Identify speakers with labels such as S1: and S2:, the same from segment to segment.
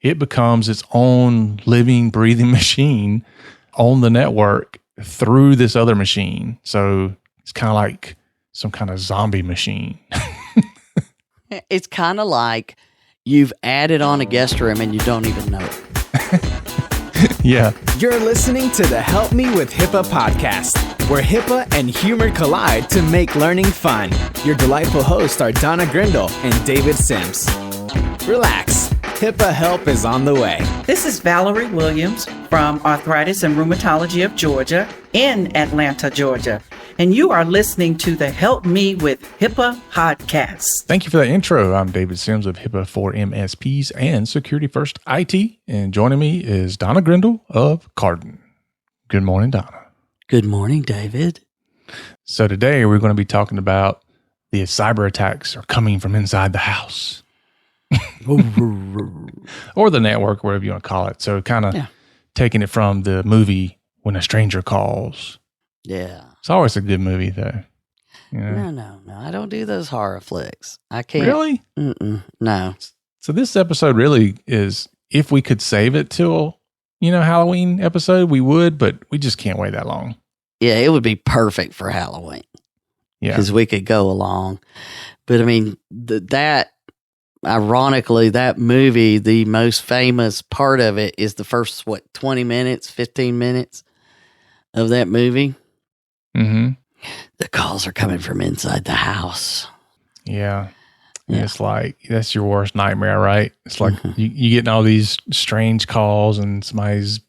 S1: it becomes its own living, breathing machine on the network through this other machine. So it's kind of like some kind of zombie machine.
S2: It's kind of like you've added on a guest room and you don't even know it.
S1: Yeah.
S3: You're listening to the Help Me with HIPAA podcast, where HIPAA and humor collide to make learning fun. Your delightful hosts are Donna Grindle and David Sims. Relax. HIPAA help is on the way.
S4: This is Valerie Williams from Arthritis and Rheumatology of Georgia in Atlanta, Georgia. And you are listening to the Help Me with HIPAA podcast.
S1: Thank you for that intro. I'm David Sims of HIPAA for MSPs and Security First IT. And joining me is Donna Grindle of Carden. Good morning, Donna.
S2: Good morning, David.
S1: So today we're going to be talking about the cyber attacks are coming from inside the house. Or the network, whatever you want to call it. So kind of taking it from the movie When a Stranger Calls.
S2: Yeah.
S1: It's always a good movie, though. Yeah.
S2: No. I don't do those horror flicks. I can't.
S1: Really?
S2: No.
S1: So this episode really is, if we could save it till, Halloween episode, we would, but we just can't wait that long.
S2: Yeah, it would be perfect for Halloween.
S1: Yeah.
S2: Because we could go along. But I mean, ironically, that movie, the most famous part of it is the first, 20 minutes, 15 minutes of that movie.
S1: Mm-hmm.
S2: The calls are coming from inside the house.
S1: Yeah. And it's like, that's your worst nightmare, right? It's like you getting all these strange calls and somebody's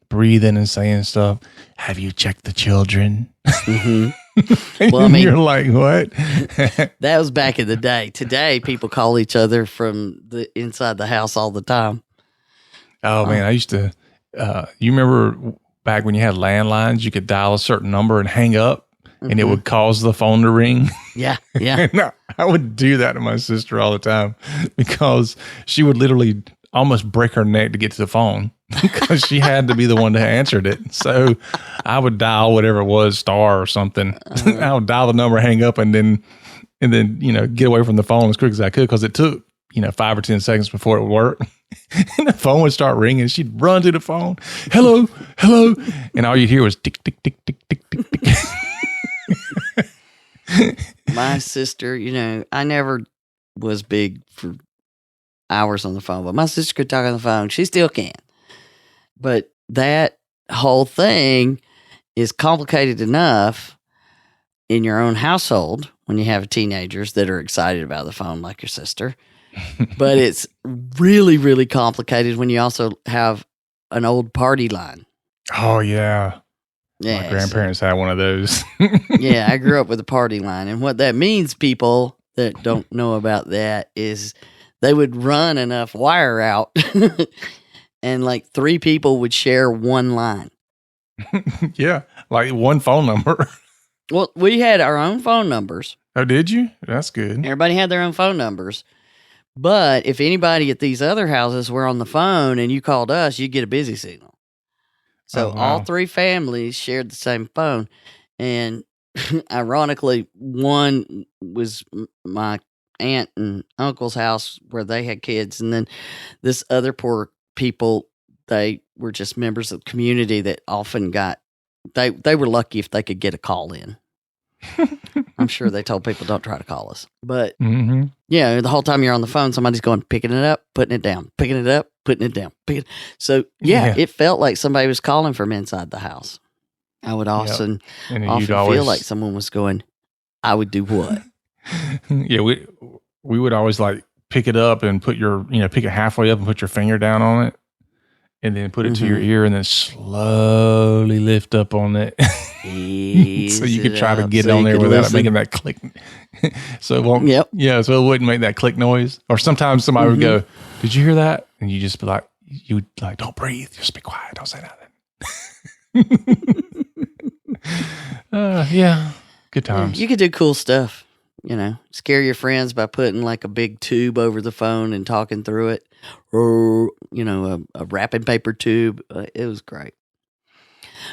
S1: breathing and saying stuff. Have you checked the children? Mm-hmm.
S2: Well, I mean,
S1: you're like, what?
S2: That was back in the day. Today, people call each other from the inside the house all the time.
S1: Oh, man. I used to, you remember back when you had landlines, you could dial a certain number and hang up and it would cause the phone to ring.
S2: Yeah.
S1: No, I would do that to my sister all the time because she would literally almost break her neck to get to the phone because she had to be the one that answered it. So I would dial whatever it was, star or something. I would dial the number, hang up, and then get away from the phone as quick as I could because it took 5 or 10 seconds before it would work. And the phone would start ringing. She'd run to the phone. Hello. And all you'd hear was tick, tick, tick, tick, tick, tick, tick.
S2: My sister, I never was big for hours on the phone, but my sister could talk on the phone. She still can. But that whole thing is complicated enough in your own household when you have teenagers that are excited about the phone like your sister. But it's really, really complicated when you also have an old party line.
S1: Oh, yeah.
S2: Yeah,
S1: my grandparents had one of those.
S2: Yeah, I grew up with a party line. And what that means, people that don't know about that, is they would run enough wire out and like 3 people would share one line.
S1: Yeah, like one phone number.
S2: Well, we had our own phone numbers.
S1: Oh, did you? That's good.
S2: Everybody had their own phone numbers. But if anybody at these other houses were on the phone and you called us, you'd get a busy signal. So all 3 families shared the same phone. And ironically, one was my aunt and uncle's house where they had kids. And then this other poor people, they were just members of the community that often they were lucky if they could get a call in. I'm sure they told people don't try to call us. But the whole time you're on the phone, somebody's going, picking it up, putting it down, picking it up, putting it down. So it felt like somebody was calling from inside the house. I would often feel like someone was going, I would do what?
S1: Yeah, we would always like pick it up and put pick it halfway up and put your finger down on it and then put it to your ear and then slowly lift up on it. So you could try to get on there without it making that click. So it won't, so it wouldn't make that click noise. Or sometimes somebody would go, did you hear that? And you just be like, you would like, don't breathe. Just be quiet. Don't say nothing. Good times.
S2: You could do cool stuff, scare your friends by putting like a big tube over the phone and talking through it, or, a wrapping paper tube. It was great.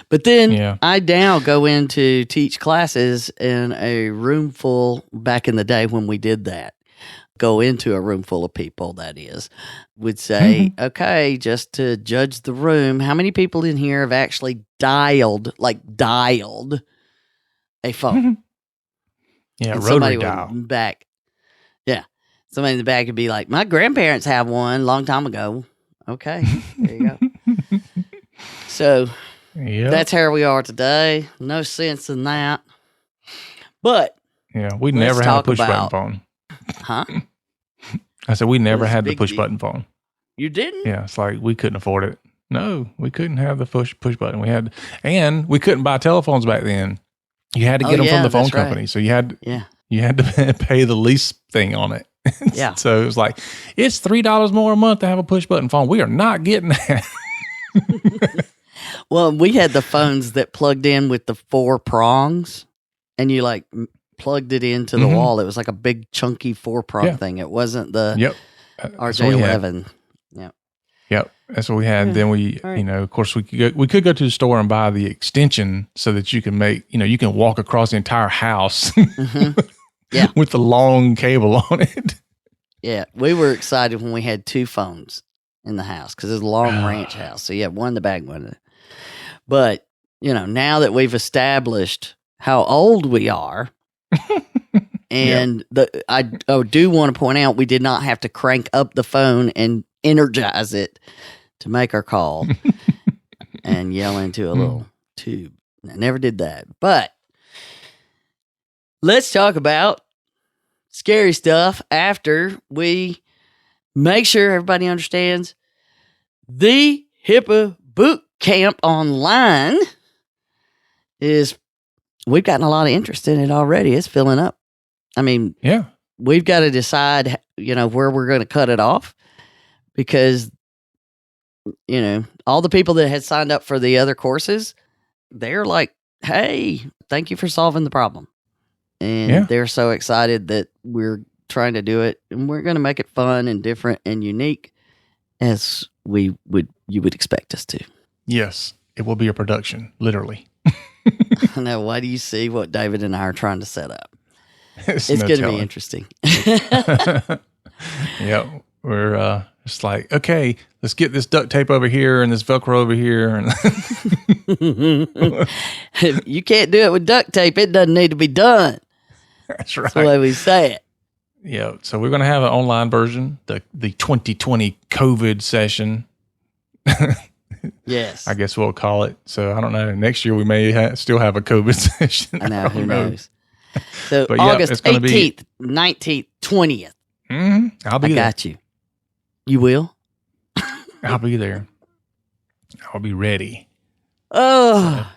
S2: But then I now go in to teach classes in a room full back in the day when we did that. go into a room full of people, that is, would say, okay, just to judge the room, how many people in here have actually dialed a phone?
S1: Yeah,
S2: And
S1: rotary
S2: somebody
S1: dial.
S2: back. Yeah. Somebody in the back would be like, my grandparents have one a long time ago. Okay. There you go. So that's how we are today. No sense in that. But
S1: yeah, we
S2: let's
S1: never had a
S2: talk
S1: push button
S2: about-
S1: phone.
S2: huh?
S1: I said we never
S2: was a
S1: had the
S2: big
S1: push
S2: deal.
S1: button phone.
S2: You didn't?
S1: Yeah, it's like we couldn't afford it. No, we couldn't have the push button. And we couldn't buy telephones back then. You had to get them from the phone
S2: that's right.
S1: company. So you had
S2: Yeah.
S1: to pay the lease thing on it.
S2: Yeah.
S1: So it was like, it's $3 more a month to have a push button phone. We are not getting that.
S2: Well, we had the phones that plugged in with the 4 prongs, and you like plugged it into the wall. It was like a big chunky 4-prong thing. It wasn't the
S1: Yep.
S2: RJ11.
S1: Yep. That's what we had. Then we,
S2: All right.
S1: of course we could go to the store and buy the extension so that you can make, you can walk across the entire house
S2: Yeah.
S1: with the long cable on it.
S2: Yeah, we were excited when we had 2 phones in the house because it's a long ranch house. So you have one in the back, one in the... But, now that we've established how old we are, and I do want to point out we did not have to crank up the phone and energize it to make our call and yell into a little tube. I never did that. But let's talk about scary stuff after we make sure everybody understands the HIPAA boot camp online we've gotten a lot of interest in it already. It's filling up. I mean,
S1: Yeah.
S2: we've got to decide, where we're going to cut it off because, all the people that had signed up for the other courses, they're like, hey, thank you for solving the problem. And they're so excited that we're trying to do it, and we're going to make it fun and different and unique as you would expect us to.
S1: Yes. It will be a production, literally.
S2: Now, why do you see what David and I are trying to set up?
S1: It's
S2: It's
S1: no
S2: going to be
S1: telling.
S2: interesting.
S1: Yeah. We're just like, okay, let's get this duct tape over here and this Velcro over here. And
S2: If you can't do it with duct tape, it doesn't need to be done.
S1: That's
S2: That's the way
S1: right.
S2: we say it.
S1: Yeah. So we're going to have an online version, the 2020 COVID session.
S2: Yes.
S1: I guess we'll call it. So I don't know. Next year we may still have a COVID session.
S2: I know. Who
S1: don't know.
S2: knows? So
S1: But yeah,
S2: August
S1: it's gonna be-
S2: 18th, 19th, 20th.
S1: I'll be
S2: I
S1: there.
S2: got you. You will?
S1: I'll be there. I'll be ready.
S2: Oh,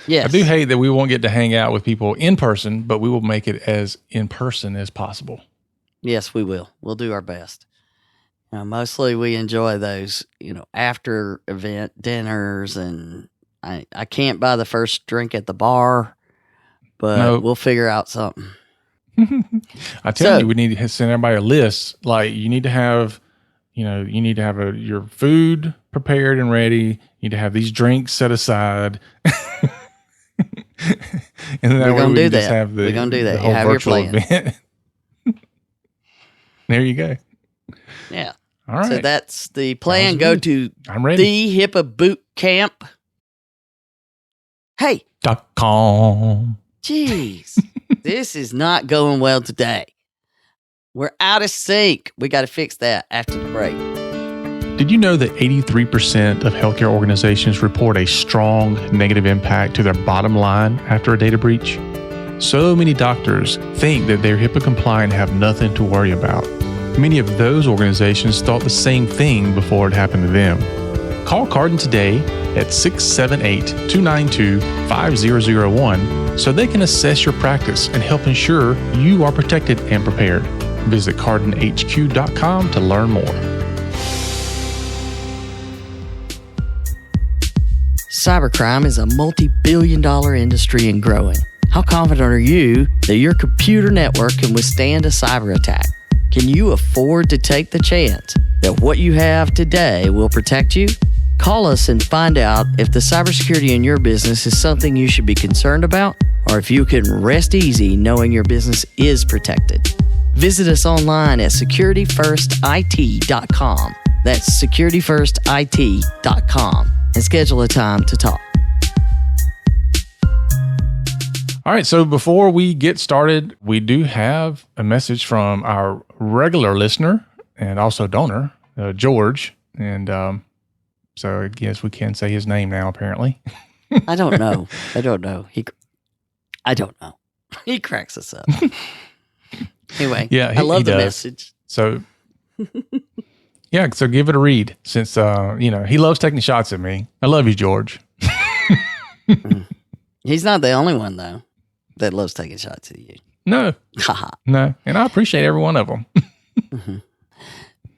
S2: yes.
S1: I do hate that we won't get to hang out with people in person, but we will make it as in person as possible.
S2: Yes, we will. We'll do our best. Mostly we enjoy those, after event dinners, and I can't buy the first drink at the bar, but
S1: Nope.
S2: we'll figure out something.
S1: I tell
S2: So-
S1: you, we need to send everybody a list. Like you need to have, your food prepared and ready. You need to have these drinks set aside. And then that
S2: We're
S1: way
S2: gonna
S1: we
S2: do
S1: can just
S2: that.
S1: have the,
S2: We're gonna do that.
S1: the
S2: You
S1: whole
S2: have your
S1: virtual
S2: plan.
S1: event. There you go.
S2: Yeah.
S1: All right.
S2: So that's the plan.
S1: Sounds
S2: Go
S1: good.
S2: to
S1: I'm ready.
S2: the HIPAA boot camp. Hey,
S1: .com.
S2: jeez, this is not going well today. We're out of sync. We got to fix that after the break.
S1: Did you know that 83% of healthcare organizations report a strong negative impact to their bottom line after a data breach? So many doctors think that they're HIPAA compliant and have nothing to worry about. Many of those organizations thought the same thing before it happened to them. Call Cardin today at 678-292-5001 so they can assess your practice and help ensure you are protected and prepared. Visit cardinhq.com to learn more.
S2: Cybercrime is a multi-billion-dollar industry and growing. How confident are you that your computer network can withstand a cyber attack? Can you afford to take the chance that what you have today will protect you? Call us and find out if the cybersecurity in your business is something you should be concerned about, or if you can rest easy knowing your business is protected. Visit us online at securityfirstit.com. That's securityfirstit.com and schedule a time to talk.
S1: All right, so before we get started, we do have a message from our regular listener and also donor, George. And so I guess we can say his name now, apparently.
S2: I don't know. I don't know. He cracks us up. Anyway,
S1: yeah,
S2: I love the
S1: does.
S2: message.
S1: So, yeah, so give it a read since, he loves taking shots at me. I love you, George.
S2: He's not the only one, though, that loves taking shots at you.
S1: No. No. And I appreciate every one of them.
S2: Mm-hmm.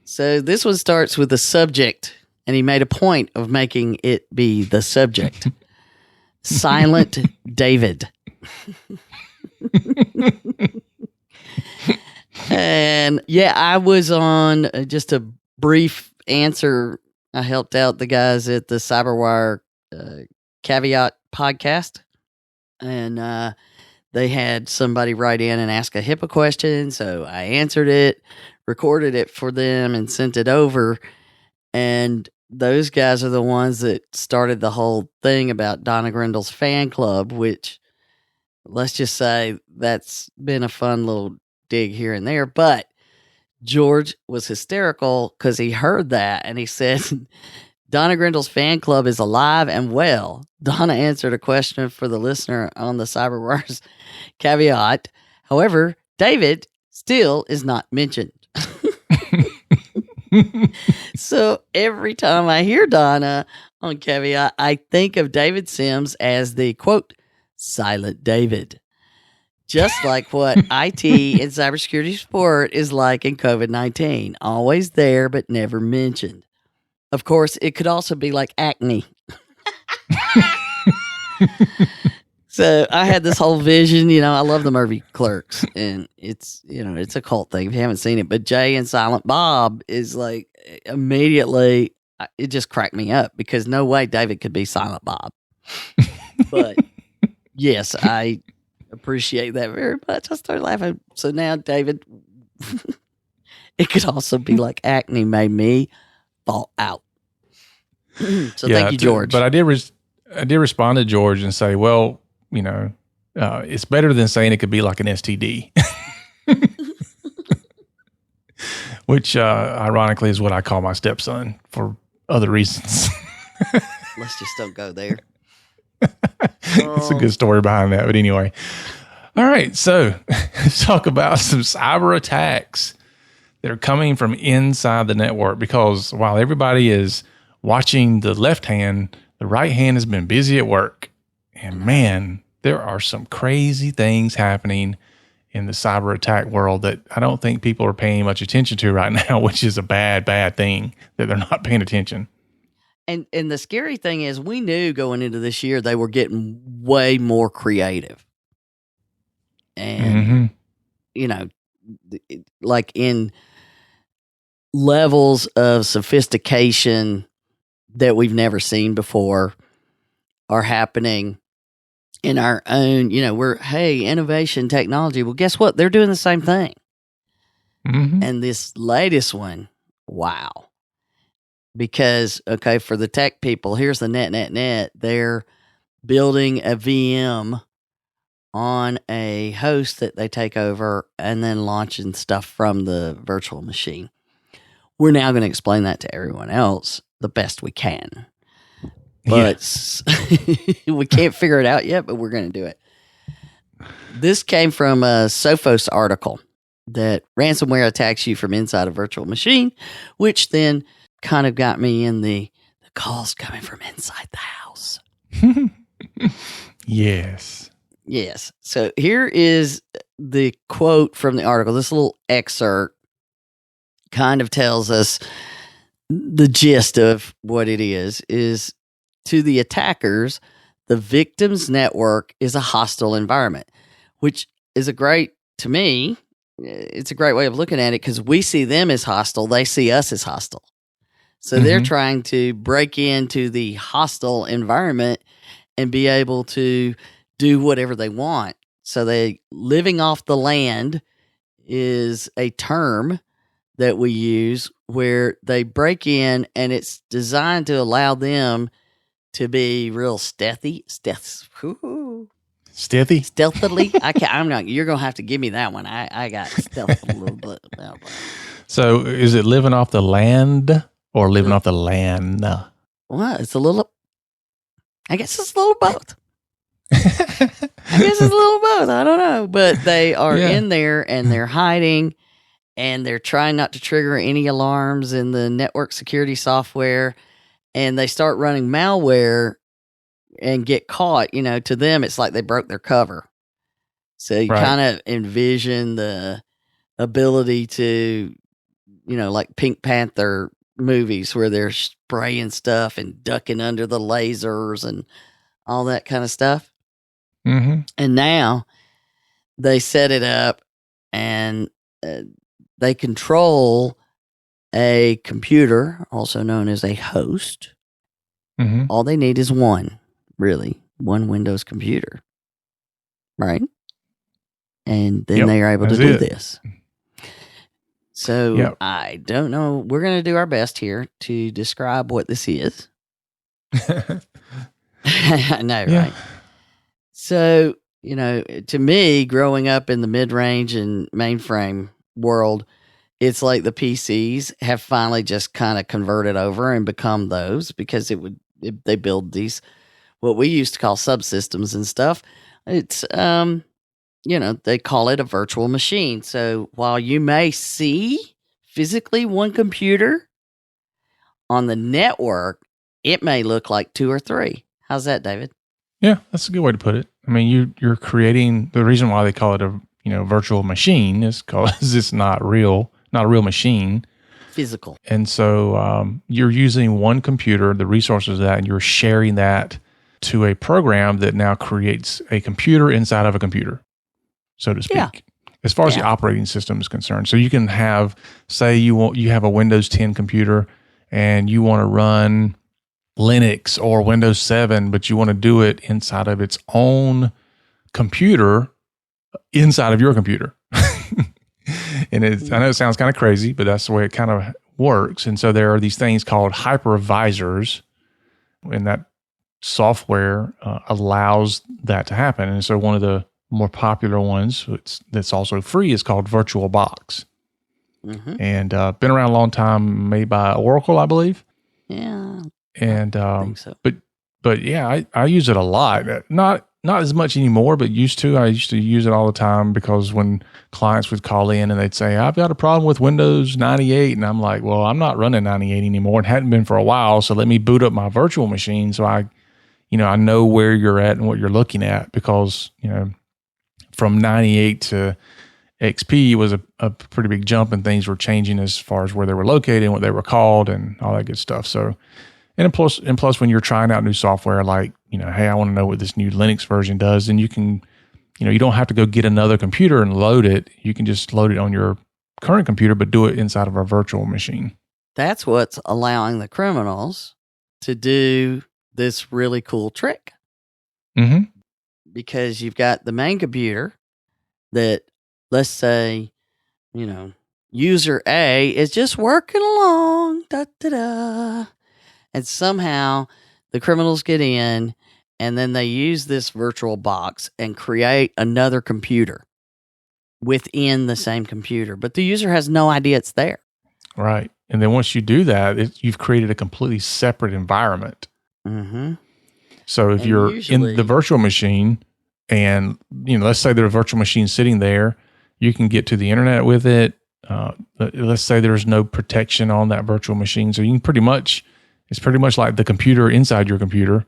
S2: So this one starts with the subject, and he made a point of making it be the subject. Silent David. And yeah, I was on just a brief answer. I helped out the guys at the Cyberwire Caveat podcast, and they had somebody write in and ask a HIPAA question. So I answered it, recorded it for them, and sent it over. And those guys are the ones that started the whole thing about Donna Grindel's fan club, which, let's just say, that's been a fun little dig here and there. But George was hysterical because he heard that and he said, Donna Grindel's fan club is alive and well. Donna answered a question for the listener on the Cyberwire's Caveat. However, David still is not mentioned. So every time I hear Donna on Caveat, I think of David Sims as the, quote, Silent David. Just like what IT and cybersecurity support is like in COVID-19. Always there, but never mentioned. Of course, it could also be like acne. So I had this whole vision, I love the Murphy Clerks, and it's a cult thing if you haven't seen it. But Jay and Silent Bob is like, immediately, it just cracked me up because no way David could be Silent Bob. But yes, I appreciate that very much. I started laughing. So now, David, it could also be like acne made me fall out. So thank you, George.
S1: But I did respond to George and say, well, it's better than saying it could be like an STD, which ironically is what I call my stepson for other reasons.
S2: Let's just don't go there.
S1: It's a good story behind that. But anyway, all right. So let's talk about some cyber attacks that are coming from inside the network, because while everybody is watching the left hand, the right hand has been busy at work. And man, there are some crazy things happening in the cyber attack world that I don't think people are paying much attention to right now, which is a bad, bad thing that they're not paying attention.
S2: And the scary thing is, we knew going into this year they were getting way more creative. And, like in levels of sophistication that we've never seen before are happening in our own, innovation, technology. Well, guess what? They're doing the same thing.
S1: Mm-hmm.
S2: And this latest one, wow. Because, for the tech people, here's the net. They're building a VM on a host that they take over and then launching stuff from the virtual machine. We're now going to explain that to everyone else the best we can. But we can't figure it out yet, but we're going to do it. This came from a Sophos article that ransomware attacks you from inside a virtual machine, which then kind of got me in the calls coming from inside the house.
S1: Yes.
S2: So here is the quote from the article. This little excerpt kind of tells us the gist of what it is to the attackers, the victim's network is a hostile environment, which is it's a great way of looking at it, because we see them as hostile. They see us as hostile. So they're trying to break into the hostile environment and be able to do whatever they want. So they living off the land is a term that we use where they break in, and it's designed to allow them to be real stealthily. I'm not. You're gonna have to give me that one. I got stealth a little bit.
S1: So, is it living off the land or living off the land?
S2: Well, it's a little. I guess it's a little both. I don't know, but they are in there and they're hiding, and they're trying not to trigger any alarms in the network security software, and they start running malware and get caught. You know, to them, it's like they broke their cover. So you kind of envision the ability to, you know, like Pink Panther movies where they're spraying stuff and ducking under the lasers and all that kind of stuff.
S1: Mm-hmm.
S2: And now they set it up, and they control a computer, also known as a host.
S1: Mm-hmm.
S2: All they need is one Windows computer, right? And then they are able to do this. So I don't know. We're going to do our best here to describe what this is. I know, right? So, you know, to me, growing up in the mid-range and mainframe world, it's like the PCs have finally just kind of converted over and become those, because they build these, what we used to call subsystems and stuff. It's, you know, they call it a virtual machine. So while you may see physically one computer on the network, it may look like two or three. How's that, David?
S1: Yeah, that's a good way to put it. I mean, you're creating, the reason why they call it a virtual machine is because it's not a real machine.
S2: Physical.
S1: And so you're using one computer, the resources of that, and you're sharing that to a program that now creates a computer inside of a computer, so to speak, as far as the operating system is concerned. So you can have, say you have a Windows 10 computer and you want to run Linux or Windows 7, but you want to do it inside of its own computer inside of your computer. And I know it sounds kind of crazy, but that's the way it kind of works. And so there are these things called hypervisors, and that software allows that to happen. And so one of the more popular ones that's also free is called VirtualBox.
S2: Mm-hmm.
S1: And been around a long time, made by Oracle, I believe.
S2: Yeah.
S1: And
S2: I think so.
S1: but yeah, I use it a lot. Not as much anymore, but used to. I used to use it all the time, because when clients would call in and they'd say, I've got a problem with Windows 98. And I'm like, well, I'm not running 98 anymore, and hadn't been for a while. So let me boot up my virtual machine so I know where you're at and what you're looking at, because, from 98 to XP was a pretty big jump, and things were changing as far as where they were located and what they were called and all that good stuff. So, and plus when you're trying out new software, like, hey, I want to know what this new Linux version does, and you can, you don't have to go get another computer and load it. You can just load it on your current computer, but do it inside of a virtual machine.
S2: That's what's allowing the criminals to do this really cool trick.
S1: Mm-hmm.
S2: Because you've got the main computer that, let's say, user A is just working along, and somehow the criminals get in, and then they use this virtual box and create another computer within the same computer, but the user has no idea it's there.
S1: Right. And then once you do that, you've created a completely separate environment.
S2: Mm-hmm.
S1: So if you're in the virtual machine and, let's say there's a virtual machine sitting there, you can get to the internet with it. Let's say there's no protection on that virtual machine. So you can it's pretty much like the computer inside your computer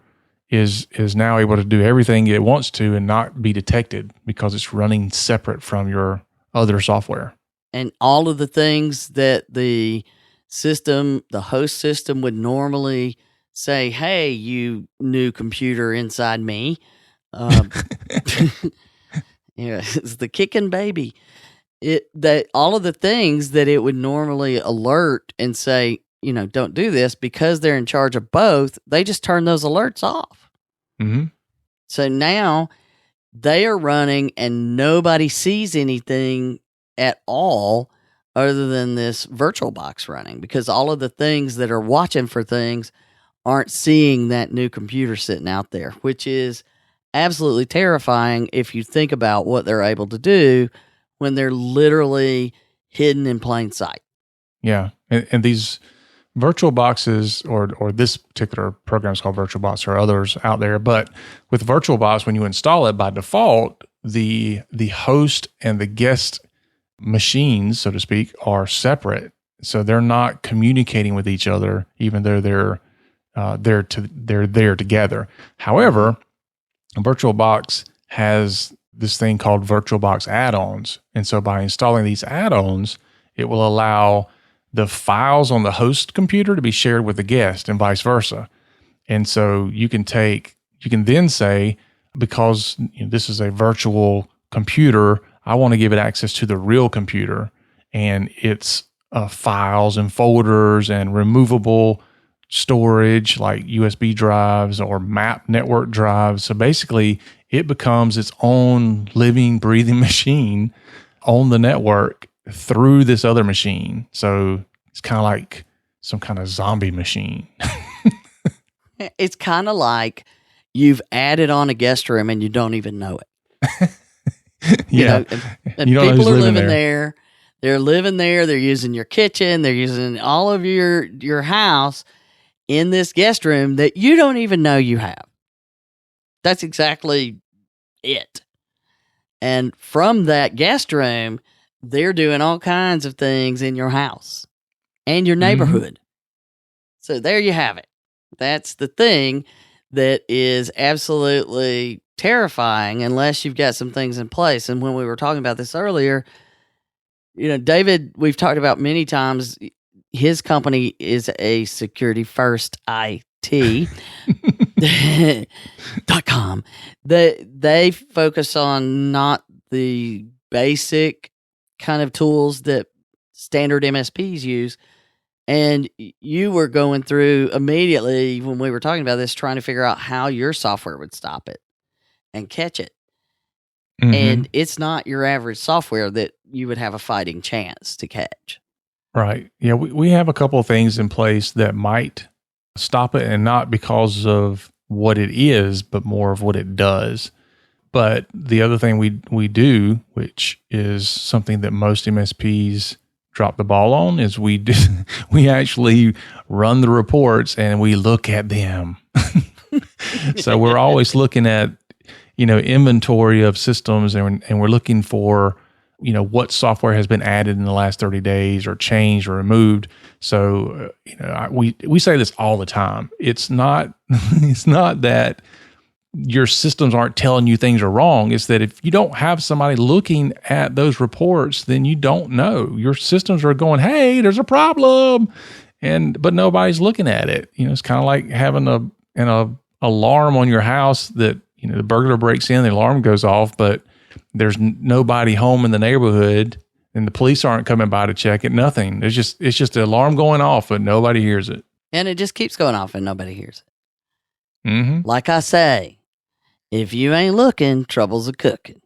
S1: is now able to do everything it wants to and not be detected, because it's running separate from your other software.
S2: And all of the things that the host system would normally say, hey, you new computer inside me. It's the kicking baby. All of the things that it would normally alert and say, don't do this, because they're in charge of both, they just turn those alerts off.
S1: Mm-hmm.
S2: So now they are running and nobody sees anything at all other than this virtual box running, because all of the things that are watching for things aren't seeing that new computer sitting out there, which is absolutely terrifying if you think about what they're able to do when they're literally hidden in plain sight.
S1: Yeah. And these virtual boxes, or this particular program is called VirtualBox, or others out there, but with VirtualBox, when you install it by default, the host and the guest machines, so to speak, are separate. So they're not communicating with each other, even though they're there together. However, VirtualBox has this thing called VirtualBox add-ons. And so by installing these add-ons, it will allow the files on the host computer to be shared with the guest and vice versa. And so you can then say, because this is a virtual computer, I want to give it access to the real computer and its files and folders and removable storage like USB drives or map network drives. So basically, it becomes its own living, breathing machine on the network through this other machine. So it's kind of like some kind of zombie machine.
S2: It's kind of like you've added on a guest room and you don't even know it.
S1: Yeah.
S2: And people are living there. They're living there. They're using your kitchen. They're using all of your house in this guest room that you don't even know you have. That's exactly it. And from that guest room, they're doing all kinds of things in your house and your neighborhood. So there you have it. That's the thing that is absolutely terrifying unless you've got some things in place. And when we were talking about this earlier, David, we've talked about many times, his company is a security first IT.com. They focus on not the basic kind of tools that standard MSPs use. And you were going through immediately when we were talking about this, trying to figure out how your software would stop it and catch it. Mm-hmm. And it's not your average software that you would have a fighting chance to catch.
S1: Right. Yeah, we have a couple of things in place that might stop it, and not because of what it is, but more of what it does. But the other thing we do, which is something that most MSPs drop the ball on, is we actually run the reports and we look at them. So we're always looking at inventory of systems, and we're looking for what software has been added in the last 30 days or changed or removed. So we say this all the time. It's not that your systems aren't telling you things are wrong. It's that if you don't have somebody looking at those reports, then you don't know. Your systems are going, hey, there's a problem, but nobody's looking at it. It's kind of like having an alarm on your house that the burglar breaks in, the alarm goes off, but there's nobody home in the neighborhood, and the police aren't coming by to check it. Nothing. It's just an alarm going off, but nobody hears it.
S2: And it just keeps going off, and nobody hears it.
S1: Mm-hmm.
S2: Like I say, if you ain't looking, trouble's a cooking.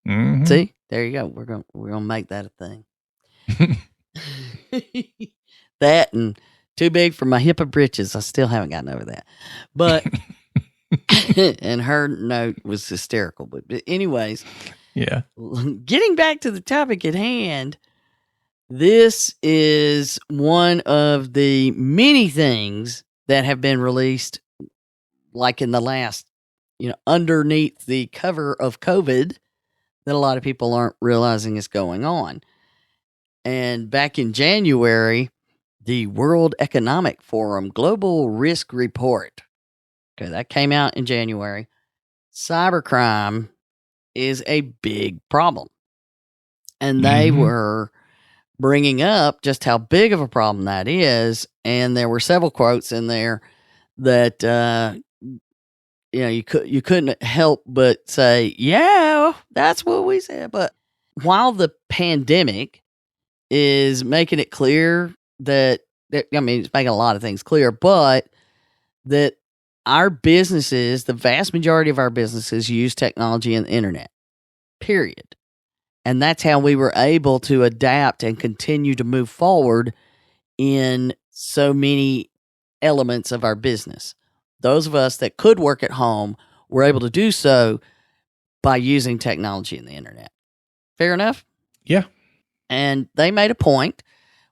S1: Mm-hmm.
S2: See, there you go. We're gonna make that a thing. That and too big for my HIPAA britches. I still haven't gotten over that, but. And her note was hysterical. But anyways,
S1: yeah.
S2: Getting back to the topic at hand, this is one of the many things that have been released, like in the last, underneath the cover of COVID, that a lot of people aren't realizing is going on. And back in January, the World Economic Forum Global Risk Report. Okay, that came out in January. Cybercrime is a big problem. And they were bringing up just how big of a problem that is. And there were several quotes in there that, you couldn't help but say, yeah, that's what we said. But while the pandemic is making it clear it's making a lot of things clear, but that our businesses, the vast majority of our businesses use technology and the internet, period. And that's how we were able to adapt and continue to move forward in so many elements of our business. Those of us that could work at home were able to do so by using technology and the internet. Fair enough?
S1: Yeah.
S2: And they made a point,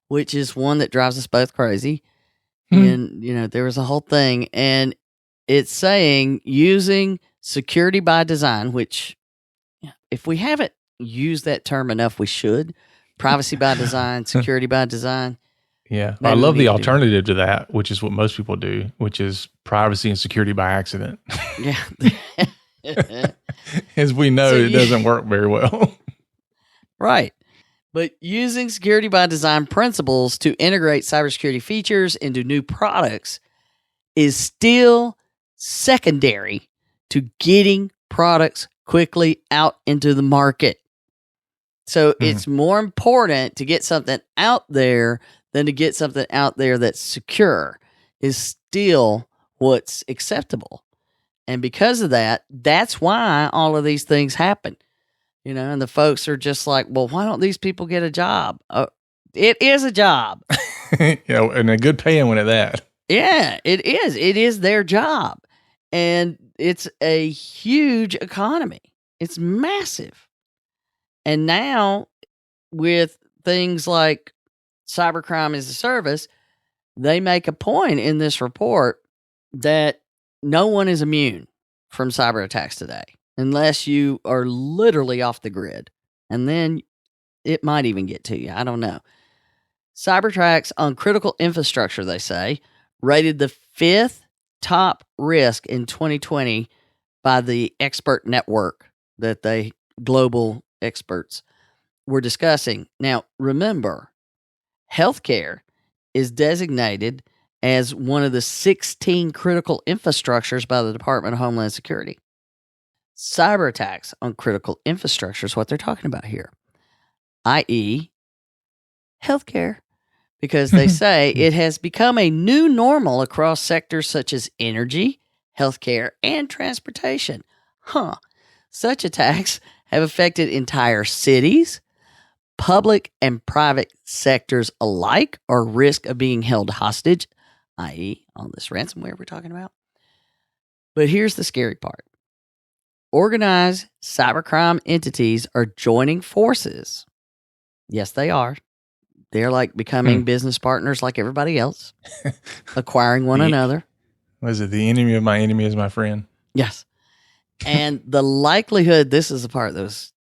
S2: which is one that drives us both crazy. And, there was a whole thing. And it's saying using security by design, which if we haven't used that term enough, we should. Privacy by design, security by design.
S1: Yeah. I love the alternative to that, which is what most people do, which is privacy and security by accident.
S2: Yeah.
S1: As we know, it doesn't work very well.
S2: Right. But using security by design principles to integrate cybersecurity features into new products is still secondary to getting products quickly out into the market. So it's more important to get something out there than to get something out there that's secure is still what's acceptable. And because of that, that's why all of these things happen. And the folks are just like, well, why don't these people get a job? It is a job.
S1: And a good paying one at that.
S2: Yeah, it is. It is their job. And it's a huge economy. It's massive. And now with things like cybercrime as a service, they make a point in this report that no one is immune from cyber attacks today, unless you are literally off the grid. And then it might even get to you. I don't know. Cyberattacks on critical infrastructure, they say, rated the 5th top risk in 2020 by the expert network that global experts were discussing. Now, remember, healthcare is designated as one of the 16 critical infrastructures by the Department of Homeland Security. Cyber attacks on critical infrastructure is what they're talking about here, i.e., healthcare, because they say it has become a new normal across sectors such as energy, healthcare, and transportation. Such attacks have affected entire cities. Public and private sectors alike are at risk of being held hostage, i.e., all this ransomware we're talking about. But here's the scary part. Organized cybercrime entities are joining forces. Yes, they are. They're like becoming business partners like everybody else, acquiring one another.
S1: Was it the enemy of my enemy is my friend?
S2: Yes. And the likelihood, this is the part that was,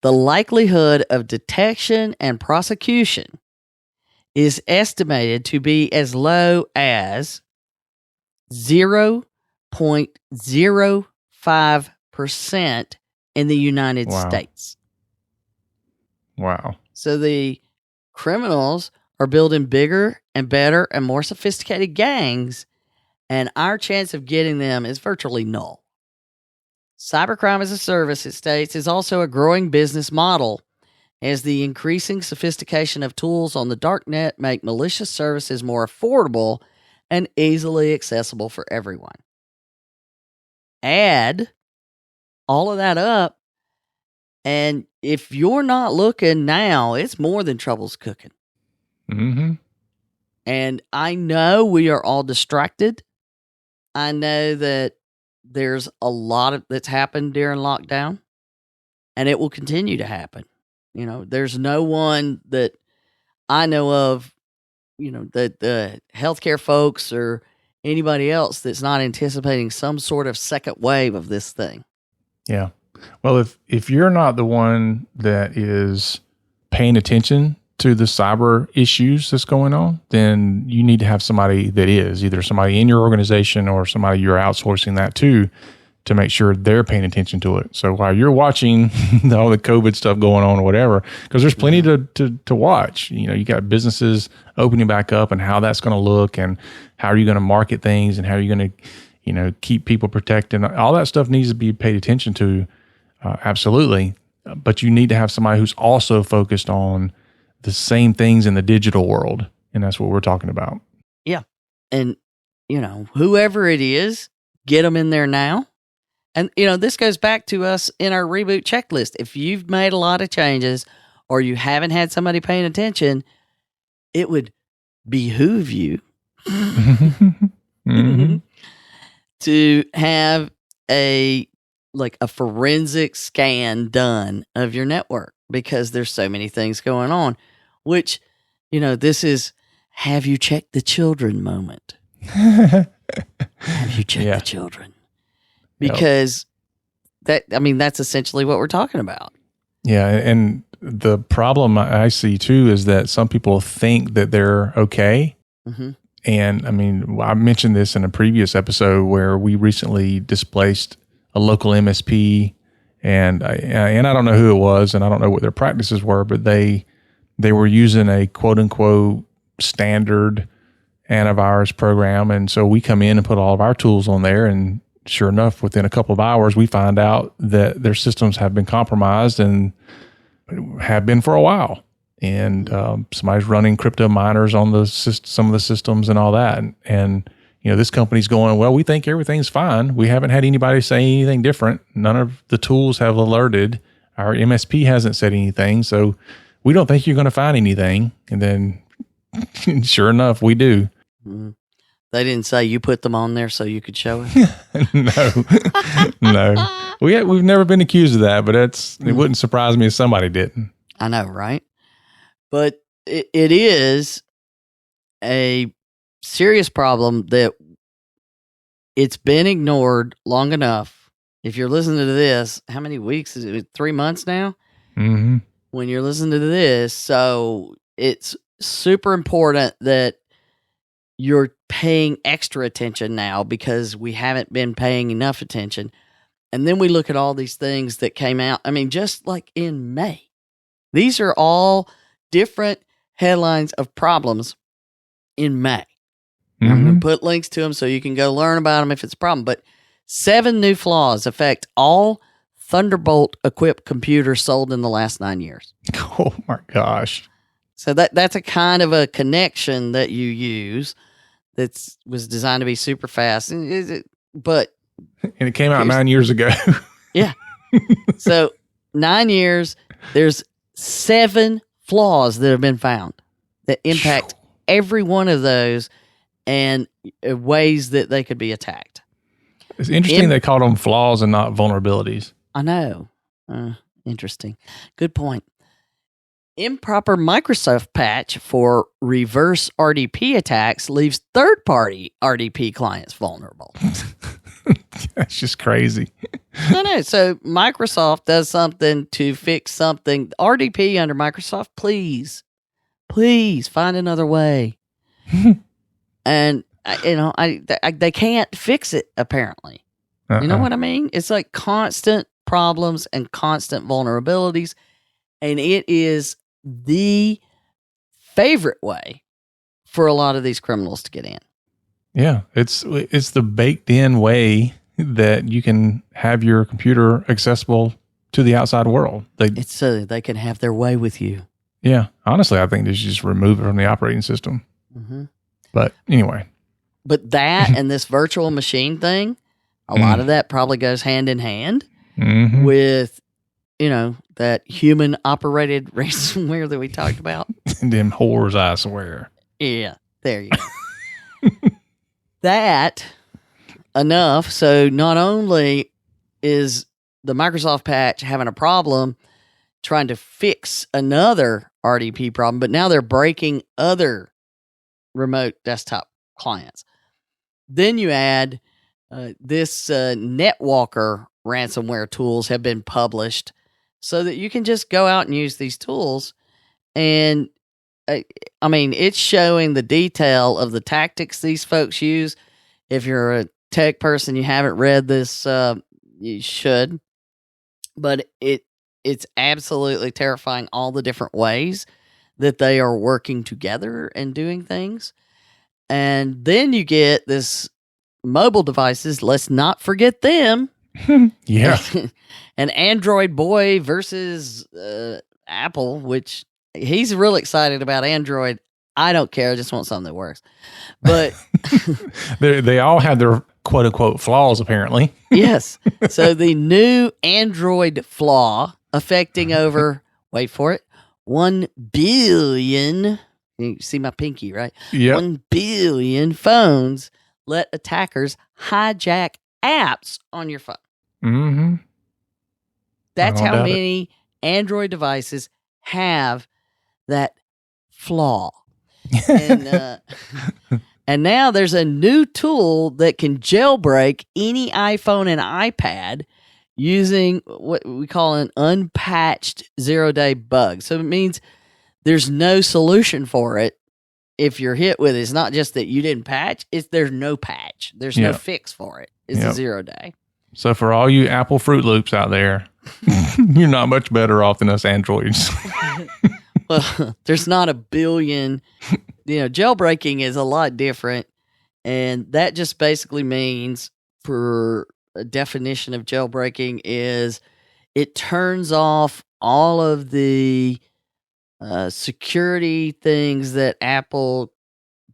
S2: the likelihood of detection and prosecution is estimated to be as low as 0.05% in the United States.
S1: Wow.
S2: So the criminals are building bigger and better and more sophisticated gangs, and our chance of getting them is virtually null. Cybercrime as a service, it states, is also a growing business model as the increasing sophistication of tools on the darknet make malicious services more affordable and easily accessible for everyone. Add all of that up, and if you're not looking now, it's more than trouble's cooking.
S1: Mm-hmm.
S2: And I know we are all distracted. I know that there's a lot that's happened during lockdown, and it will continue to happen. There's no one that I know of, that the healthcare folks or anybody else that's not anticipating some sort of second wave of this thing.
S1: Yeah. Well, if you're not the one that is paying attention to the cyber issues that's going on, then you need to have somebody that is, either somebody in your organization or somebody you're outsourcing that to make sure they're paying attention to it. So while you're watching all the COVID stuff going on or whatever, because there's plenty to watch. You got businesses opening back up and how that's going to look and how are you going to market things and how are you going to, keep people protected. All that stuff needs to be paid attention to, absolutely. But you need to have somebody who's also focused on the same things in the digital world. And that's what we're talking about.
S2: Yeah. And, whoever it is, get them in there now And, you know, this goes back to us in our reboot checklist. If you've made a lot of changes or you haven't had somebody paying attention, it would behoove you to have a forensic scan done of your network, because there's so many things going on, which, you know, this is have you checked the children moment. Have you checked the children? Because that's essentially what we're talking about.
S1: Yeah. And the problem I see too is that some people think that they're okay. Mm-hmm. And I mean, I mentioned this in a previous episode where we recently displaced a local MSP, and I don't know who it was, and I don't know what their practices were, but they were using a quote unquote standard antivirus program. And so we come in and put all of our tools on there, and sure enough, within a couple of hours, we find out that their systems have been compromised and have been for a while. And somebody's running crypto miners on some of the systems and all that. And you know, this company's going, well, we think everything's fine. We haven't had anybody say anything different. None of the tools have alerted. Our MSP hasn't said anything. So we don't think you're going to find anything. And then sure enough, we do.
S2: Mm-hmm. They didn't say you put them on there so you could show it?
S1: No. We've never been accused of that, but it wouldn't surprise me if somebody didn't.
S2: I know, right? But it is a serious problem that it's been ignored long enough. If you're listening to this, how many weeks is it? 3 months now?
S1: Mm-hmm.
S2: When you're listening to this, so it's super important that you're paying extra attention now, because we haven't been paying enough attention. And then we look at all these things that came out. I mean, just like in May, these are all different headlines of problems in May. Mm-hmm. I'm going to put links to them so you can go learn about them if it's a problem. But 7 new flaws affect all Thunderbolt-equipped computers sold in the last 9 years.
S1: Oh, my gosh.
S2: So that's a kind of a connection that you use that was designed to be super fast. And
S1: it came out 9 years ago.
S2: Yeah. So 9 years, there's 7 flaws that have been found that impact every one of those and ways that they could be attacked.
S1: It's interesting they called them flaws and not vulnerabilities.
S2: I know. Interesting. Good point. Improper Microsoft patch for reverse RDP attacks leaves third-party RDP clients vulnerable.
S1: That's just crazy.
S2: I know. So Microsoft does something to fix something. RDP under Microsoft, please find another way. And they can't fix it, apparently. You know what I mean? It's like constant problems and constant vulnerabilities, and it is the favorite way for a lot of these criminals to get in.
S1: Yeah, it's the baked in way that you can have your computer accessible to the outside world.
S2: It's so they can have their way with you.
S1: Yeah, honestly, I think they should just remove it from the operating system. Mm-hmm. But anyway.
S2: But that and this virtual machine thing, a lot of that probably goes hand in hand with, that human operated ransomware that we talked about.
S1: And them whores, I swear.
S2: Yeah, there you go. That enough. So not only is the Microsoft patch having a problem trying to fix another RDP problem, but now they're breaking other remote desktop clients. Then you add this NetWalker ransomware tools have been published so that you can just go out and use these tools. And it's showing the detail of the tactics these folks use. If you're a tech person, you haven't read this, you should. But it's absolutely terrifying, all the different ways that they are working together and doing things. And then you get this mobile devices. Let's not forget them.
S1: Yeah.
S2: An Android boy versus Apple, which he's real excited about Android. I don't care. I just want something that works. But
S1: they all have their quote unquote flaws, apparently.
S2: Yes. So the new Android flaw affecting over, wait for it, 1 billion. You see my pinky, right?
S1: Yep.
S2: 1 billion phones let attackers hijack apps on your phone.
S1: Mm-hmm.
S2: That's how many Android devices have that flaw. And, and now there's a new tool that can jailbreak any iPhone and iPad using what we call an unpatched 0-day bug. So it means there's no solution for it if you're hit with it. It's not just that you didn't patch, it's there's no patch. There's no fix for it. It's a 0-day.
S1: So for all you Apple Fruit Loops out there, you're not much better off than us Androids.
S2: Well, there's not a billion. Jailbreaking is a lot different. And that just basically means, for a definition of jailbreaking, is it turns off all of the security things that Apple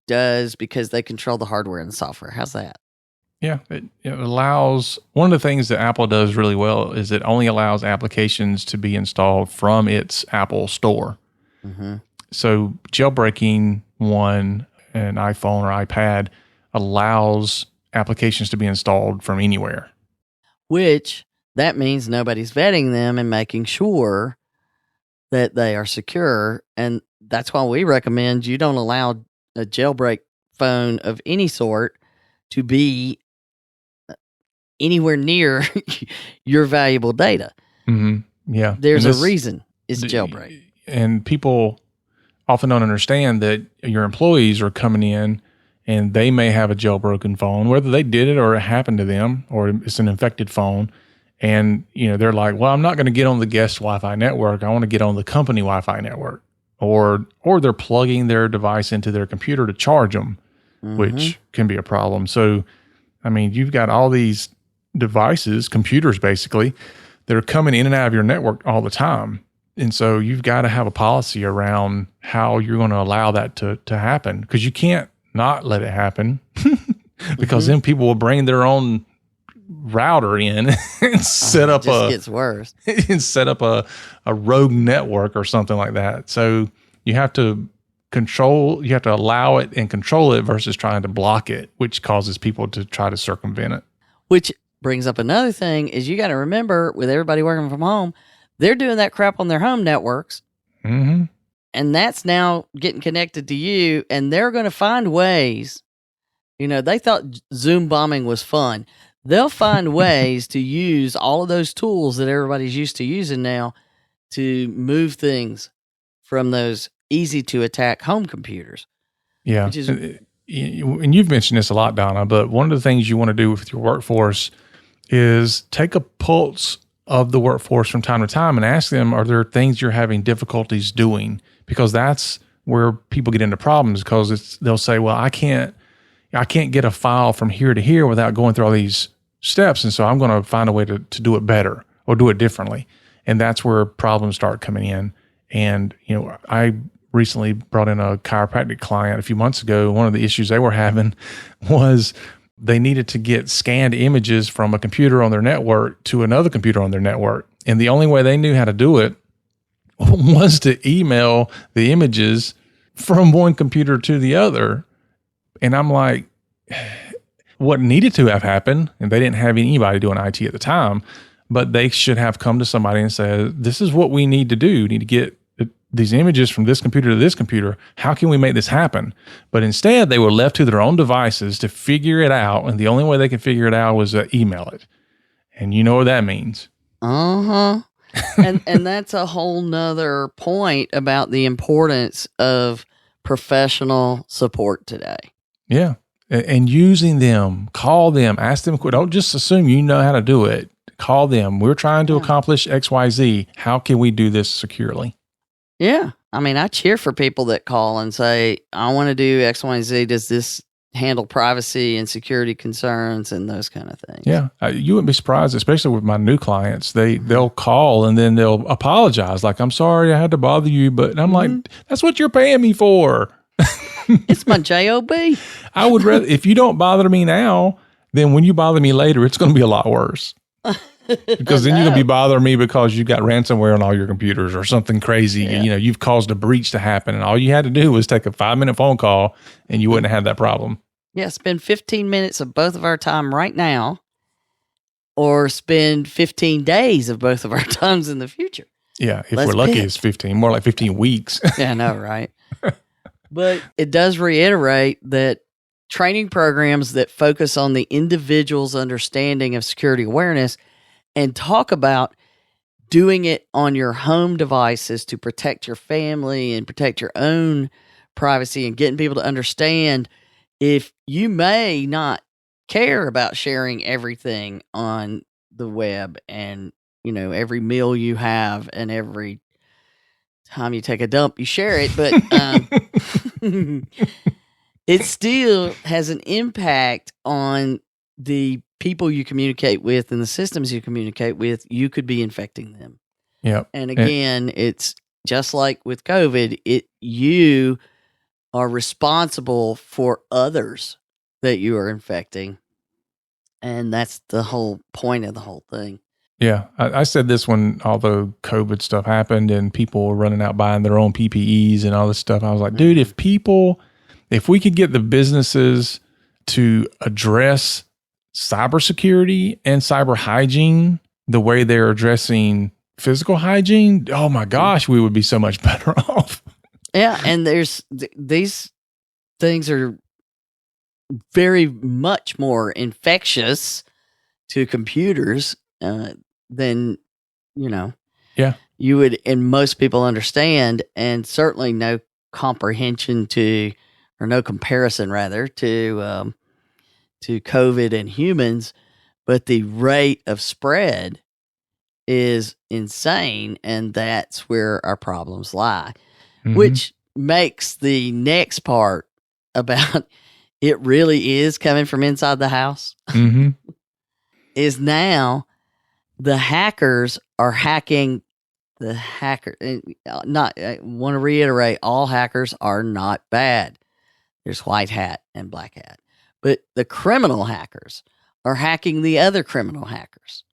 S2: does because they control the hardware and the software. How's that?
S1: Yeah, it allows, one of the things that Apple does really well is it only allows applications to be installed from its Apple store.
S2: Mm-hmm.
S1: So jailbreaking an iPhone or iPad allows applications to be installed from anywhere.
S2: Which, that means nobody's vetting them and making sure that they are secure. And that's why we recommend you don't allow a jailbreak phone of any sort to be anywhere near your valuable data.
S1: Mm-hmm. Yeah.
S2: There's a reason it's jailbreak.
S1: And people often don't understand that your employees are coming in and they may have a jailbroken phone, whether they did it or it happened to them or it's an infected phone. And, they're like, well, I'm not going to get on the guest Wi-Fi network. I want to get on the company Wi-Fi network. Or they're plugging their device into their computer to charge them, which can be a problem. So, you've got all these devices, computers basically, that are coming in and out of your network all the time. And so you've got to have a policy around how you're going to allow that to happen, because you can't not let it happen because then people will bring their own router in and set up
S2: gets worse.
S1: And set up a rogue network or something like that. So you have to allow it and control it versus trying to block it, which causes people to try to circumvent it.
S2: Which brings up another thing is you got to remember, with everybody working from home, they're doing that crap on their home networks.
S1: Mm-hmm.
S2: And that's now getting connected to you, and they're going to find ways. They thought Zoom bombing was fun. They'll find ways to use all of those tools that everybody's used to using now to move things from those easy to attack home computers.
S1: Yeah. And you've mentioned this a lot, Donna, but one of the things you want to do with your workforce is take a pulse of the workforce from time to time and ask them, are there things you're having difficulties doing? Because that's where people get into problems, because they'll say, well, I can't get a file from here to here without going through all these steps. And so I'm going to find a way to do it better or do it differently. And that's where problems start coming in. And, I recently brought in a chiropractic client a few months ago. One of the issues they were having was they needed to get scanned images from a computer on their network to another computer on their network. And the only way they knew how to do it was to email the images from one computer to the other. And I'm like, what needed to have happened, and they didn't have anybody doing IT at the time, but they should have come to somebody and said, this is what we need to do. We need to get these images from this computer to this computer. How can we make this happen? But instead, they were left to their own devices to figure it out. And the only way they could figure it out was to email it. And you know what that means.
S2: Uh-huh. And that's a whole nother point about the importance of professional support today.
S1: Yeah. And using them, call them, ask them, don't just assume you know how to do it. Call them. We're trying to accomplish XYZ. How can we do this securely?
S2: Yeah. I cheer for people that call and say, I want to do X, Y, and Z. Does this handle privacy and security concerns and those kind of things?
S1: Yeah. You wouldn't be surprised, especially with my new clients. They'll call and then they'll apologize. Like, I'm sorry I had to bother you. But I'm like, that's what you're paying me for.
S2: It's my job.
S1: I would rather, if you don't bother me now, then when you bother me later, it's going to be a lot worse. Because then you're going to be bothering me because you got ransomware on all your computers or something crazy.
S2: Yeah.
S1: You know, you've caused a breach to happen, and all you had to do was take a 5-minute phone call and you wouldn't have had that problem.
S2: Yeah, spend 15 minutes of both of our time right now, or spend 15 days of both of our times in the future.
S1: Yeah, if
S2: Let's
S1: we're lucky,
S2: pick.
S1: it's 15, more like 15 weeks.
S2: Yeah, I know, right? But it does reiterate that training programs that focus on the individual's understanding of security awareness and talk about doing it on your home devices to protect your family and protect your own privacy, and getting people to understand if you may not care about sharing everything on the web, and every meal you have and every time you take a dump you share it, but it still has an impact on the people you communicate with and the systems you communicate with. You could be infecting them.
S1: Yep.
S2: And again, it's just like with COVID, you are responsible for others that you are infecting. And that's the whole point of the whole thing.
S1: Yeah. I said this when all the COVID stuff happened and people were running out buying their own PPEs and all this stuff. I was like, dude, if we could get the businesses to address cybersecurity and cyber hygiene the way they're addressing physical hygiene, oh my gosh, we would be so much better off.
S2: Yeah, and there's these things are very much more infectious to computers than you would, and most people understand, and certainly no comprehension to, or no comparison rather to COVID and humans, but the rate of spread is insane, and that's where our problems lie. Mm-hmm. Which makes the next part about it really is coming from inside the house.
S1: Mm-hmm.
S2: Is now the hackers are hacking the hacker. I want to reiterate, all hackers are not bad. There's white hat and black hat. But the criminal hackers are hacking the other criminal hackers.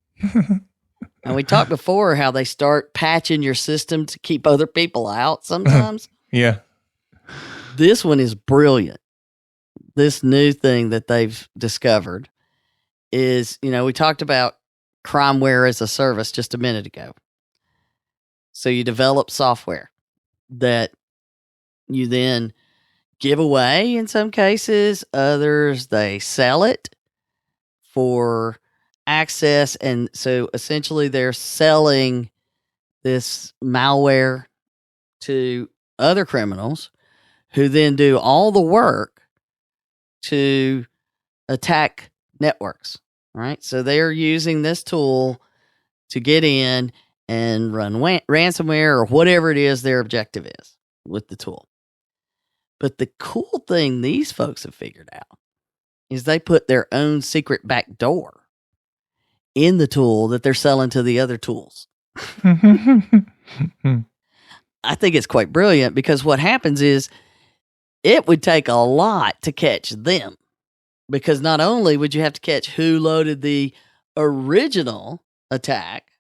S2: And we talked before how they start patching your system to keep other people out sometimes.
S1: Yeah.
S2: This one is brilliant. This new thing that they've discovered is, we talked about crimeware as a service just a minute ago. So you develop software that you then give away in some cases. Others, they sell it for access. And so essentially they're selling this malware to other criminals who then do all the work to attack networks, right? So they're using this tool to get in and run ransomware or whatever it is their objective is with the tool. But the cool thing these folks have figured out is they put their own secret back door in the tool that they're selling to the other tools. I think it's quite brilliant, because what happens is it would take a lot to catch them, because not only would you have to catch who loaded the original attack,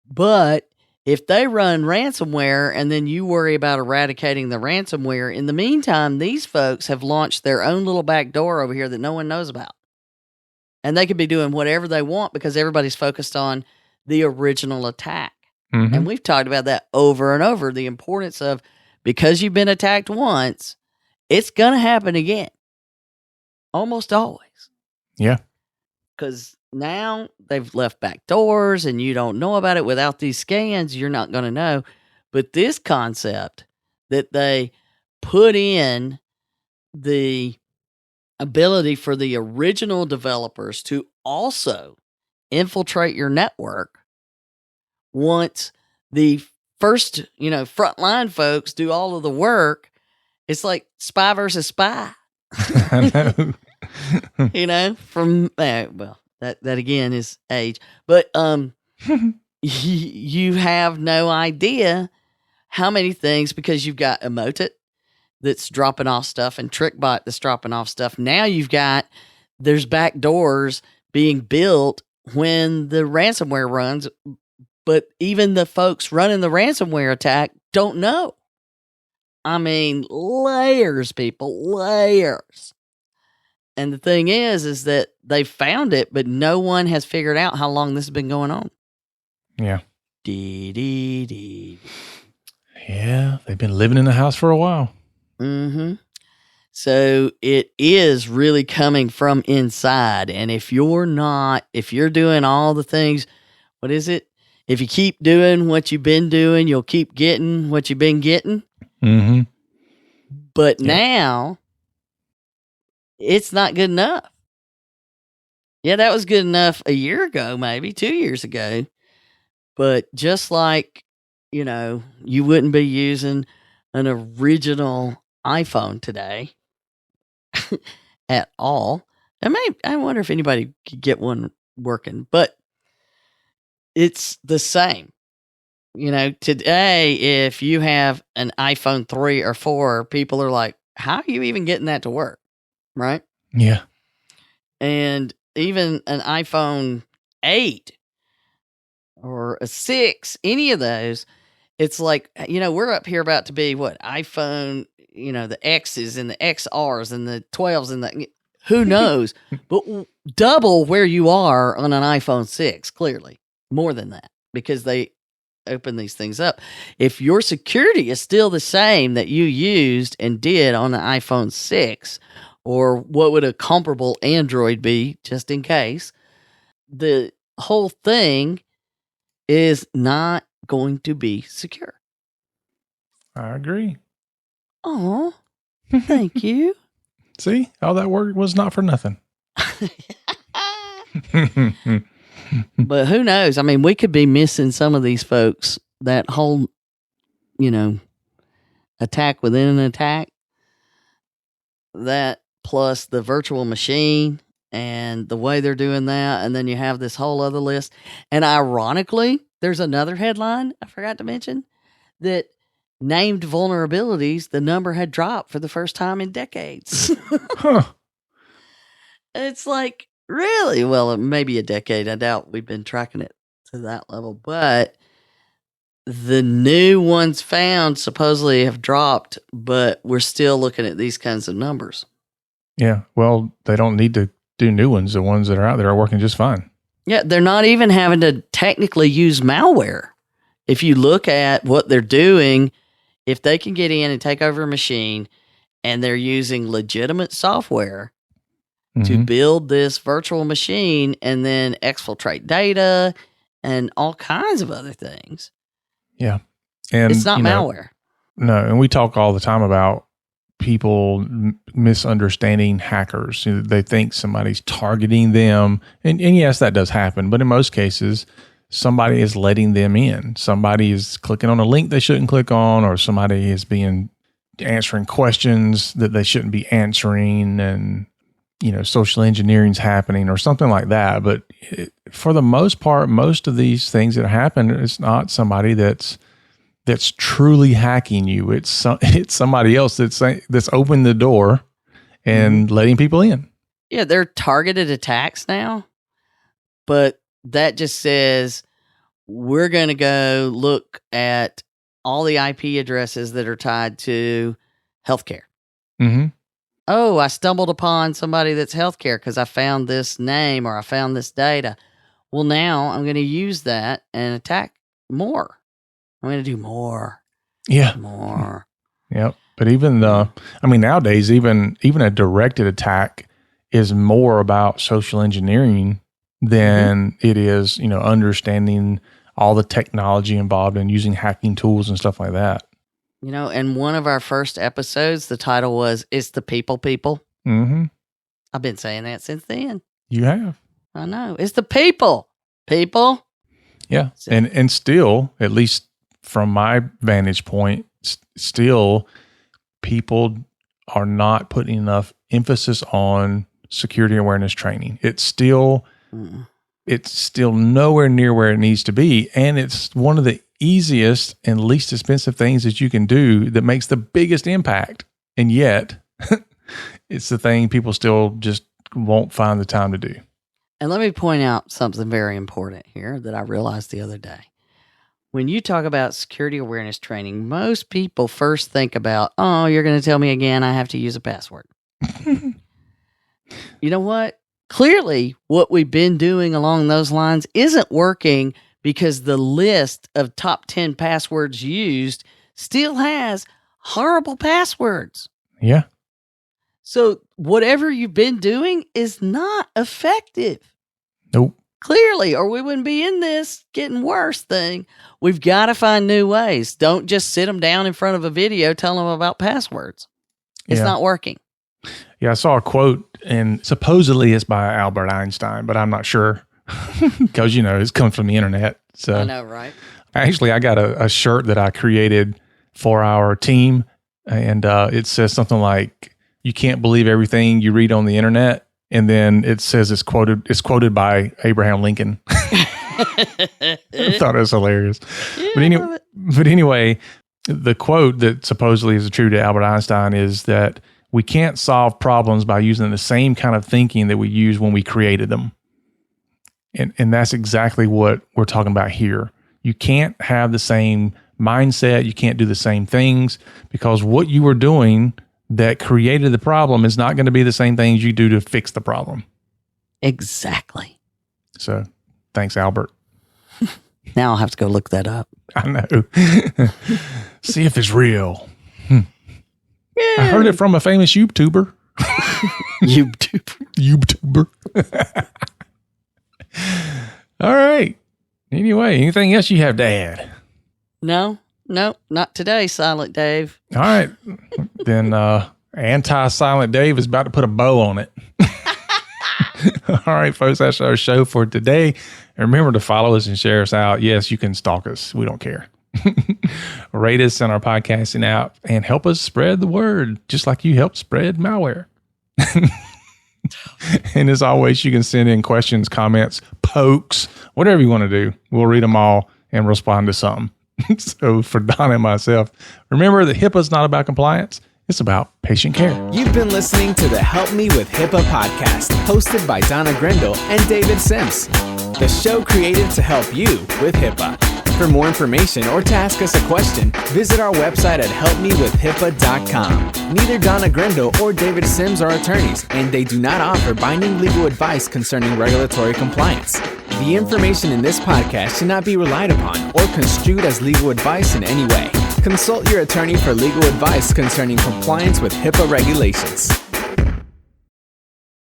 S2: but if they run ransomware and then you worry about eradicating the ransomware, in the meantime, these folks have launched their own little back door over here that no one knows about. And they could be doing whatever they want because everybody's focused on the original attack. Mm-hmm. And we've talked about that over and over, the importance of, because you've been attacked once, it's going to happen again. Almost always.
S1: Yeah.
S2: Because now they've left back doors and you don't know about it. Without these scans, you're not going to know. But this concept that they put in the ability for the original developers to also infiltrate your network once the first, frontline folks do all of the work, it's like spy versus spy. I know. From that again is age, but you have no idea how many things, because you've got Emotet that's dropping off stuff and TrickBot that's dropping off stuff. Now you've got there's back doors being built when the ransomware runs, but even the folks running the ransomware attack don't know. I mean, layers, people, layers. And the thing is that they found it, but no one has figured out how long this has been going on.
S1: Yeah.
S2: Dee.
S1: Yeah, they've been living in the house for a while.
S2: Mm-hmm. So it is really coming from inside. And if you're doing all the things, what is it? If you keep doing what you've been doing, you'll keep getting what you've been getting.
S1: Mm-hmm.
S2: But now, it's not good enough. Yeah, that was good enough a year ago, maybe 2 years ago. But just like, you wouldn't be using an original iPhone today at all. I wonder if anybody could get one working, but it's the same. Today, if you have an iPhone 3 or 4, people are like, how are you even getting that to work? Right?
S1: Yeah.
S2: And even an iPhone 8 or a 6, any of those, it's like, we're up here about to be what? iPhone, the X's and the XRs and the 12s and the, who knows? But double where you are on an iPhone 6, clearly. More than that, because they open these things up. If your security is still the same that you used and did on the iPhone 6, or what would a comparable Android be, just in case, the whole thing is not going to be secure.
S1: I agree.
S2: Oh, thank you.
S1: See, all that work was not for nothing.
S2: But who knows? I mean, we could be missing some of these folks. That whole, attack within an attack. That plus the virtual machine and the way they're doing that. And then you have this whole other list. And ironically, there's another headline I forgot to mention that named vulnerabilities, the number had dropped for the first time in decades.
S1: Huh.
S2: It's like, really? Well, maybe a decade. I doubt we've been tracking it to that level. But the new ones found supposedly have dropped, but we're still looking at these kinds of numbers.
S1: Yeah. Well, they don't need to do new ones. The ones that are out there are working just fine.
S2: Yeah, they're not even having to technically use malware. If you look at what they're doing, if they can get in and take over a machine and they're using legitimate software to build this virtual machine and then exfiltrate data and all kinds of other things.
S1: Yeah. And
S2: it's not malware.
S1: No. And we talk all the time about people misunderstanding hackers. They think somebody's targeting them. And yes, that does happen. But in most cases, somebody is letting them in. Somebody is clicking on a link they shouldn't click on, or somebody is answering questions that they shouldn't be answering. And social engineering's happening or something like that. But for the most part, most of these things that happen, it's not somebody that's truly hacking you. It's somebody else that's opened the door and letting people in.
S2: Yeah, they're targeted attacks now, but that just says we're going to go look at all the IP addresses that are tied to healthcare.
S1: Mm-hmm.
S2: Oh, I stumbled upon somebody that's healthcare because I found this name or I found this data. Well, now I'm going to use that and attack more. I'm going to do more.
S1: Yeah.
S2: More.
S1: Yep. But even nowadays, even a directed attack is more about social engineering than it is, understanding all the technology involved in using hacking tools and stuff like that.
S2: And one of our first episodes, the title was, It's the People.
S1: Mm-hmm.
S2: I've been saying that since then.
S1: You have.
S2: I know. It's the people. People.
S1: Yeah. And still, at least from my vantage point, still people are not putting enough emphasis on security awareness training. It's still nowhere near where it needs to be. And it's one of the easiest and least expensive things that you can do that makes the biggest impact. And yet it's the thing people still just won't find the time to do.
S2: And let me point out something very important here that I realized the other day. When you talk about security awareness training, most people first think about, oh, you're going to tell me again I have to use a password. You know what? Clearly, what we've been doing along those lines isn't working because the list of top 10 passwords used still has horrible passwords.
S1: Yeah.
S2: So whatever you've been doing is not effective.
S1: Nope.
S2: Clearly, or we wouldn't be in this getting worse thing. We've got to find new ways. Don't just sit them down in front of a video telling them about passwords. It's not working.
S1: Yeah, I saw a quote, and supposedly it's by Albert Einstein, but I'm not sure because, it's coming from the internet. So
S2: I know, right?
S1: Actually, I got a shirt that I created for our team, and it says something like, you can't believe everything you read on the internet. And then it says it's quoted by Abraham Lincoln. I thought it was hilarious.
S2: Yeah,
S1: but anyway, the quote that supposedly is true to Albert Einstein is that we can't solve problems by using the same kind of thinking that we used when we created them. And that's exactly what we're talking about here. You can't have the same mindset. You can't do the same things because what you were doing that created the problem is not going to be the same things you do to fix the problem.
S2: Exactly.
S1: So thanks, Albert.
S2: Now I'll have to go look that up.
S1: I know. See if it's real.
S2: Yeah.
S1: I heard it from a famous YouTuber. YouTuber. All right. Anyway, anything else you have to add?
S2: No, not today, Silent Dave.
S1: All right. Then anti-Silent Dave is about to put a bow on it. All right, folks, that's our show for today. And remember to follow us and share us out. Yes, you can stalk us. We don't care. Rate us on our podcasting app and help us spread the word, just like you helped spread malware. And as always, you can send in questions, comments, pokes, whatever you want to do. We'll read them all and respond to some. So for Donna and myself, remember that HIPAA is not about compliance. It's about patient care.
S3: You've been listening to the Help Me with HIPAA podcast, hosted by Donna Grindle and David Sims. The show created to help you with HIPAA. For more information or to ask us a question, visit our website at helpmewithhipaa.com. Neither Donna Grindle or David Sims are attorneys, and they do not offer binding legal advice concerning regulatory compliance. The information in this podcast should not be relied upon or construed as legal advice in any way. Consult your attorney for legal advice concerning compliance with HIPAA regulations.